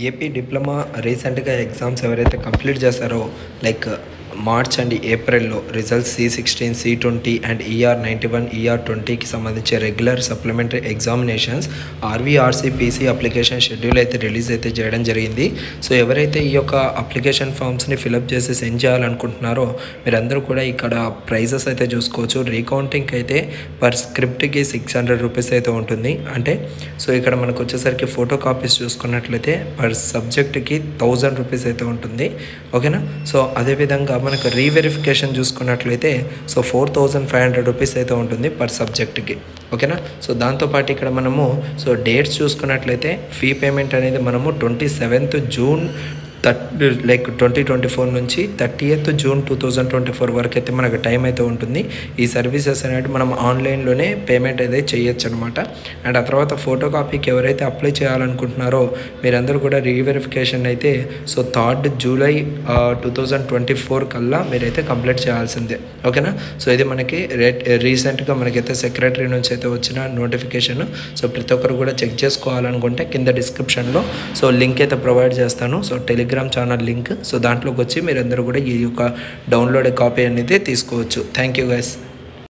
AP diploma రీసెంట్గా exams ఎవరైతే complete చేస్తారో లైక్ మార్చ్ అండ్ ఏప్రిల్లో results C16, C20 and ER91, ER20కి సంబంధించి regular supplementary examinations RVRCPC application schedule అయితే రిలీజ్ అయితే చేయడం జరిగింది. సో ఎవరైతే ఈ యొక్క అప్లికేషన్ ఫామ్స్ని ఫిలప్ చేసి సెండ్ చేయాలనుకుంటున్నారో మీరందరూ కూడా ఇక్కడ ప్రైజెస్ అయితే చూసుకోవచ్చు. రీకౌంటింగ్ అయితే పర్ స్క్రిప్ట్కి 600 రూపీస్ అయితే ఉంటుంది. అంటే సో ఇక్కడ మనకు వచ్చేసరికి ఫోటో కాపీస్ చూసుకున్నట్లయితే పర్ సబ్జెక్ట్కి 1000 రూపీస్ అయితే ఉంటుంది. ఓకేనా. సో అదేవిధంగా మనకు రీవెరిఫికేషన్ చూసుకున్నట్లయితే సో 4500 రూపీస్ అయితే ఉంటుంది పర్ సబ్జెక్ట్కి. ఓకేనా. సో దాంతోపాటు ఇక్కడ మనము సో డేట్స్ చూసుకున్నట్లయితే ఫీ పేమెంట్ అనేది మనము 27th జూన్ 2024 నుంచి 30th జూన్ 2024 వరకు అయితే మనకు టైం అయితే ఉంటుంది. ఈ సర్వీసెస్ అనేది మనం ఆన్లైన్లోనే పేమెంట్ అయితే చేయొచ్చు అనమాట. అండ్ ఆ తర్వాత ఫోటో కాపీకి ఎవరైతే అప్లై చేయాలనుకుంటున్నారో మీరందరూ కూడా రీవెరిఫికేషన్ అయితే సో 3rd జూలై 2024 కల్లా మీరైతే కంప్లీట్ చేయాల్సిందే. ఓకేనా. సో ఇది మనకి రీసెంట్గా మనకైతే సెక్రటరీ నుంచి అయితే వచ్చిన నోటిఫికేషన్. సో ప్రతి ఒక్కరు కూడా చెక్ చేసుకోవాలనుకుంటే కింద డిస్క్రిప్షన్లో సో లింక్ అయితే ప్రొవైడ్ చేస్తాను. So Telegram channel link. So దాంట్లోకి వచ్చి మీరందరూ కూడా ఈ యొక్క డౌన్లోడ్ కాపీ అనేది తీసుకోవచ్చు. Thank you guys.